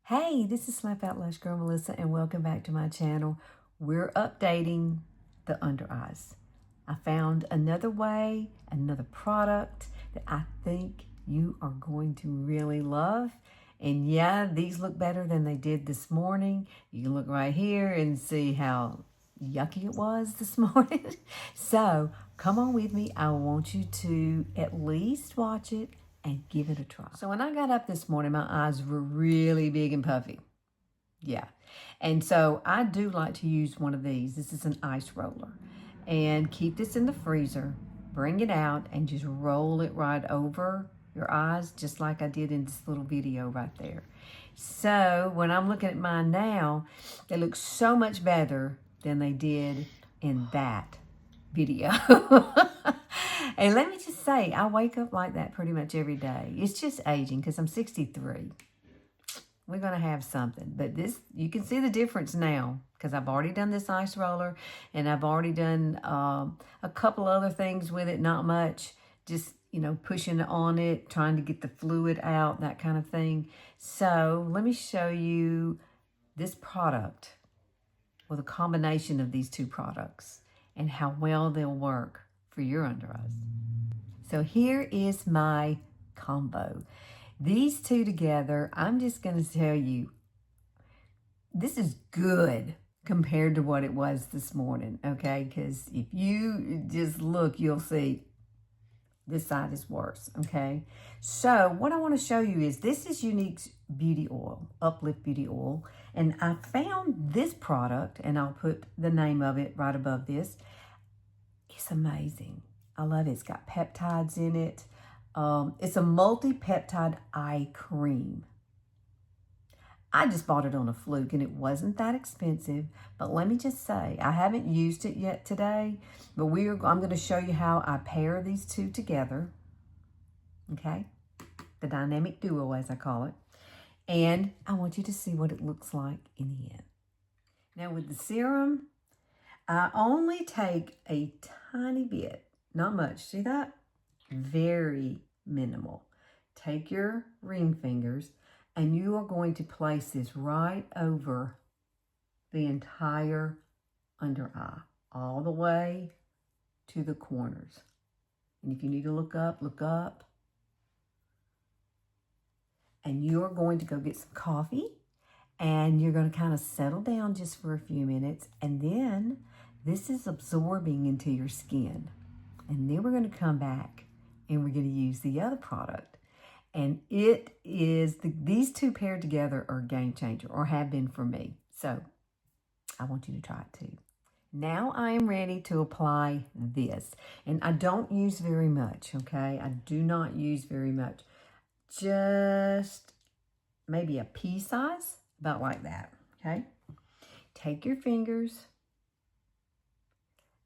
Hey, this is Slap Out Lush Girl Melissa, and welcome back to my channel. We're updating the under eyes. I found another way, another product that I think you are going to really love. And yeah, these look better than they did this morning. You can look right here and see how yucky it was this morning. So come on with me. I want you to at least watch it and give it a try. So when I got up this morning, my eyes were really big and puffy. Yeah. And so I do like to use one of these. This is an ice roller. And keep this in the freezer. Bring it out and just roll it right over your eyes, just like I did in this little video right there. So when I'm looking at mine now, they look so much better than they did in that video. And let me just say, I wake up like that pretty much every day. It's just aging because I'm 63. We're going to have something. But this, you can see the difference now because I've already done this ice roller and I've already done a couple other things with it. Not much. Just, pushing on it, trying to get the fluid out, that kind of thing. So let me show you this product, or the combination of these two products, and how well they'll work for your under eyes. So here is my combo. These two together, I'm just going to tell you, this is good compared to what it was this morning, okay? Because if you just look, you'll see this side is worse, okay? So what I want to show you is this is Younique's Beauty Oil, Uplift Beauty Oil. And I found this product, and I'll put the name of it right above this. It's amazing. I love it. It's got peptides in it. It's a multi-peptide eye cream. I just bought it on a fluke, and it wasn't that expensive. But let me just say, I haven't used it yet today, but I'm going to show you how I pair these two together. Okay? The dynamic duo, as I call it. And I want you to see what it looks like in the end. Now, with the serum, I only take a tiny bit, not much. See that? Very minimal. Take your ring fingers and you are going to place this right over the entire under eye, all the way to the corners. And if you need to look up, look up. And you're going to go get some coffee and you're going to kind of settle down just for a few minutes. And then this is absorbing into your skin. And then we're going to come back and we're going to use the other product. And it is, these two paired together are a game changer, or have been for me. So I want you to try it too. Now I am ready to apply this. And I don't use very much, okay? I do not use very much. Just maybe a pea size, about like that, okay? Take your fingers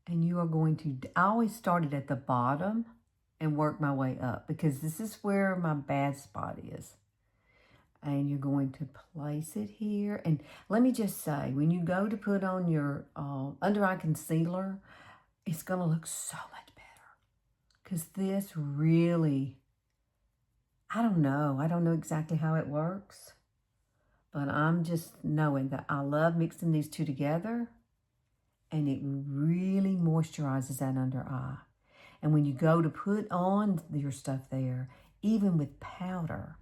and you are going to, I always started at the bottom and work my way up because this is where my bad spot is. And you're going to place it here. And let me just say, when you go to put on your under eye concealer, it's going to look so much better. Because this really, I don't know exactly how it works. But I'm just knowing that I love mixing these two together. And it really moisturizes that under eye. And when you go to put on your stuff there, even with powder,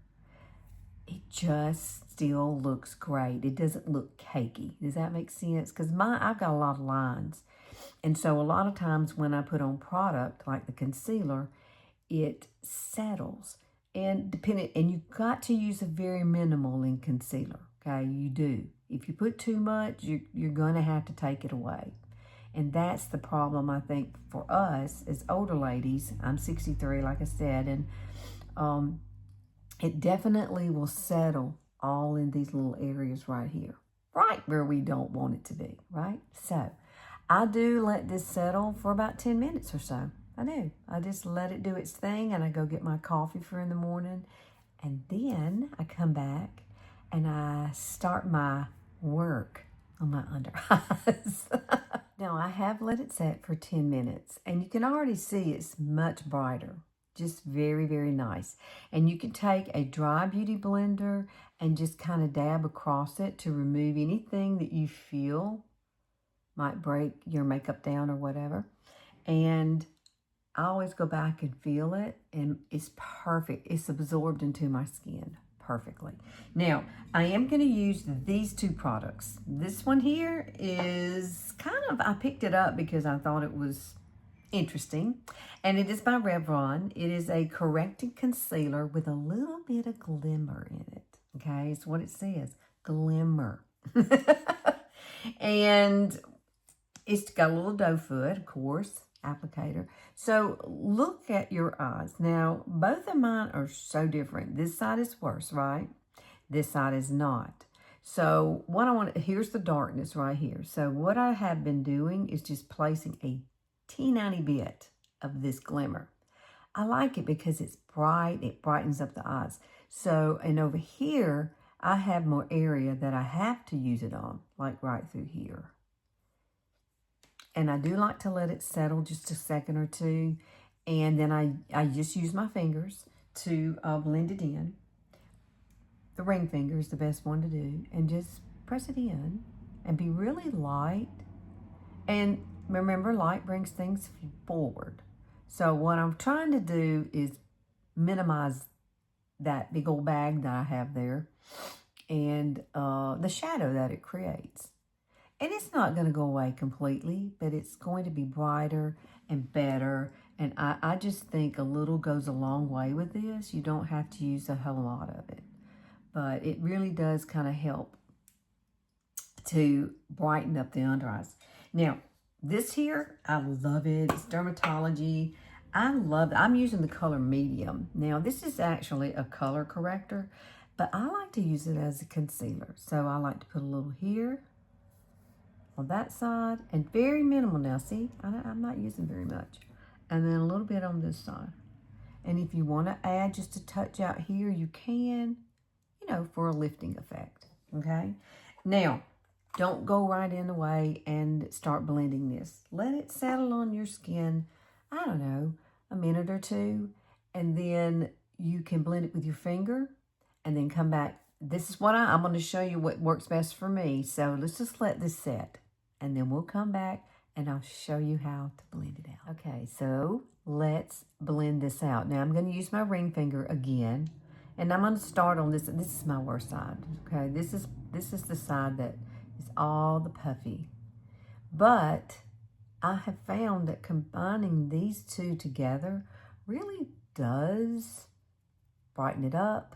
it just still looks great. It doesn't look cakey. Does that make sense? Because I've got a lot of lines. And so a lot of times when I put on product like the concealer, it settles. And you've got to use a very minimal in concealer. Okay, you do. If you put too much, you're going to have to take it away. And that's the problem, I think, for us as older ladies. I'm 63, like I said, and it definitely will settle all in these little areas right here, right where we don't want it to be, right? So I do let this settle for about 10 minutes or so. I do. I just let it do its thing, and I go get my coffee for in the morning, and then I come back and I start my work on my under eyes. Now, I have let it set for 10 minutes, and you can already see it's much brighter Just very, very nice. And you can take a dry beauty blender and just kind of dab across it to remove anything that you feel might break your makeup down or whatever. And I always go back and feel it, and it's perfect. It's absorbed into my skin perfectly. Now, I am going to use these two products. This one here is kind of, I picked it up because I thought it was interesting, and it is by Revlon. It is a correcting concealer with a little bit of glimmer in it. Okay, it's what it says, glimmer. And it's got a little doe foot, of course, applicator. So look at your eyes. Now, both of mine are so different. This side is worse, right? This side is not. So what I want, here's the darkness right here. So what I have been doing is just placing a teeny bit of this glimmer. I like it because it's bright. It brightens up the eyes. So, and over here, I have more area that I have to use it on, like right through here. And I do like to let it settle just a second or two. And then I just use my fingers to blend it in. The ring finger is the best one to do. And just press it in and be really light. And remember, light brings things forward. So what I'm trying to do is minimize that big old bag that I have there and the shadow that it creates. And it's not going to go away completely, but it's going to be brighter and better. And I just think a little goes a long way with this. You don't have to use a whole lot of it. But it really does kind of help to brighten up the under eyes. Now, this here, I love it. It's Dermatology. I love it. I'm using the color medium. Now, this is actually a color corrector, but I like to use it as a concealer. So I like to put a little here on that side, and very minimal now. See, I'm not using very much. And then a little bit on this side. And if you want to add just a touch out here, you can, you know, for a lifting effect, okay? Now, don't go right in the way and start blending this. Let it settle on your skin, I don't know, a minute or two, and then you can blend it with your finger and then come back. This is what I'm going to show you what works best for me. So let's just let this set. And then we'll come back and I'll show you how to blend it out. Okay, so let's blend this out. Now I'm going to use my ring finger again. And I'm going to start on this. This is my worst side. Okay, this is the side that is all the puffy. But I have found that combining these two together really does brighten it up.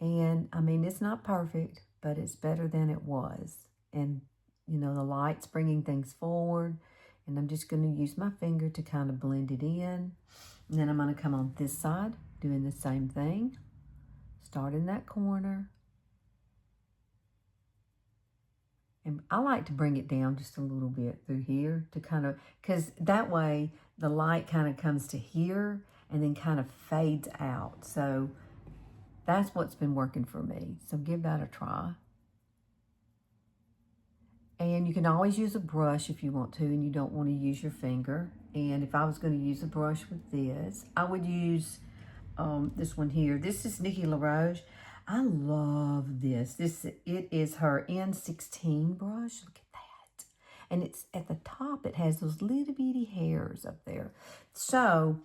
And I mean, it's not perfect, but it's better than it was. And you know, the light's bringing things forward, and I'm just going to use my finger to kind of blend it in. And then I'm going to come on this side, doing the same thing. Start in that corner. And I like to bring it down just a little bit through here to kind of, because that way the light kind of comes to here and then kind of fades out. So that's what's been working for me. So give that a try. And you can always use a brush if you want to and you don't want to use your finger. And if I was going to use a brush with this, I would use this one here. This is Nikki LaRoche. I love this. It is her N16 brush. Look at that. And it's at the top, it has those little bitty hairs up there. So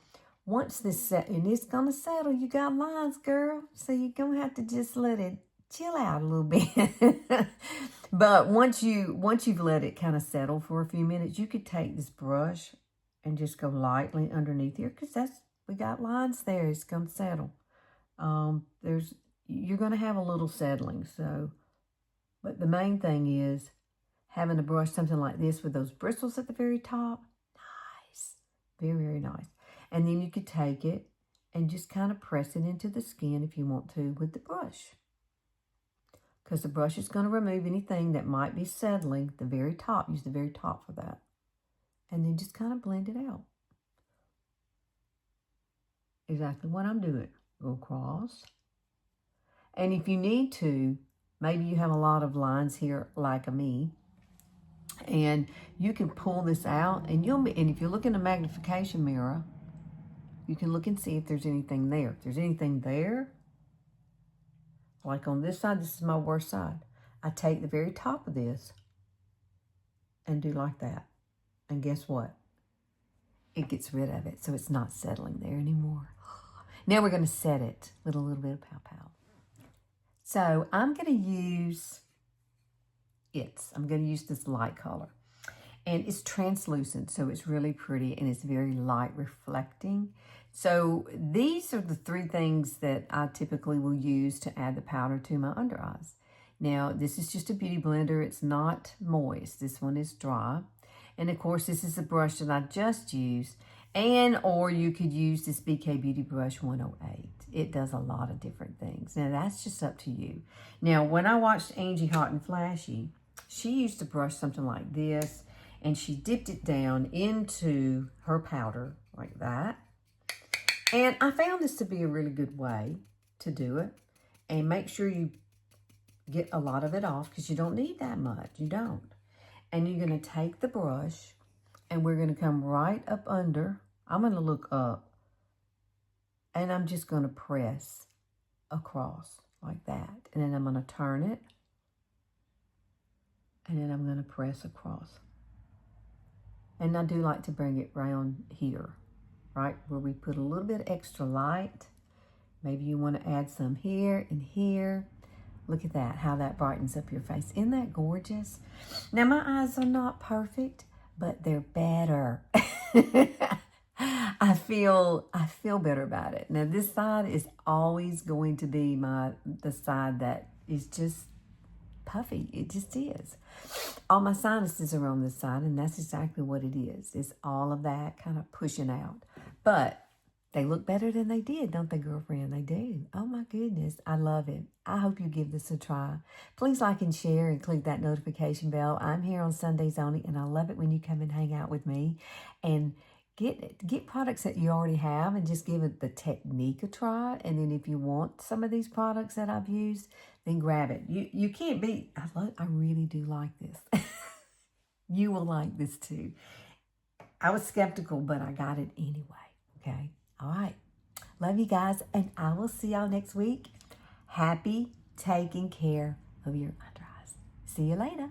once this set, and it's going to settle, you got lines, girl. So you're going to have to just let it chill out a little bit. But once you've let it kind of settle for a few minutes, you could take this brush and just go lightly underneath here, because we got lines there. It's going to settle. You're going to have a little settling. So, but the main thing is having a brush, something like this with those bristles at the very top. Nice, very, very nice. And then you could take it and just kind of press it into the skin if you want to with the brush, because the brush is going to remove anything that might be settling at the very top. Use the very top for that. And then just kind of blend it out. Exactly what I'm doing. Go across. And if you need to, maybe you have a lot of lines here like me, and you can pull this out, and if you look in a magnification mirror, you can look and see if there's anything there. If there's anything there, like on this side, this is my worst side. I take the very top of this and do like that. And guess what? It gets rid of it, so it's not settling there anymore. Now we're going to set it with a little bit of Pow Pow. So I'm going to use this light color. And it's translucent, so it's really pretty, and it's very light reflecting. So these are the three things that I typically will use to add the powder to my under eyes. Now, this is just a beauty blender. It's not moist. This one is dry. And of course, this is the brush that I just used. Or you could use this BK Beauty Brush 108. It does a lot of different things. Now, that's just up to you. Now, when I watched Angie Hot and Flashy, she used to brush something like this, and she dipped it down into her powder like that. And I found this to be a really good way to do it. And make sure you get a lot of it off, because you don't need that much. You don't. And you're going to take the brush, and we're going to come right up under. I'm going to look up, and I'm just going to press across like that. And then I'm going to turn it, and then I'm going to press across. And I do like to bring it round here, right, where we put a little bit extra light. Maybe you want to add some here and here. Look at that, how that brightens up your face. Isn't that gorgeous? Now, my eyes are not perfect, but they're better. I feel better about it. Now, this side is always going to be the side that is just puffy. It just is. All my sinuses are on this side, and that's exactly what it is. It's all of that kind of pushing out. But they look better than they did, don't they, girlfriend? They do. Oh, my goodness. I love it. I hope you give this a try. Please like and share and click that notification bell. I'm here on Sundays only, and I love it when you come and hang out with me. And get products that you already have and just give it the technique a try. And then if you want some of these products that I've used, then grab it. You can't beat. I really do like this. You will like this too. I was skeptical, but I got it anyway. Okay. All right. Love you guys, and I will see y'all next week. Happy taking care of your under eyes. See you later.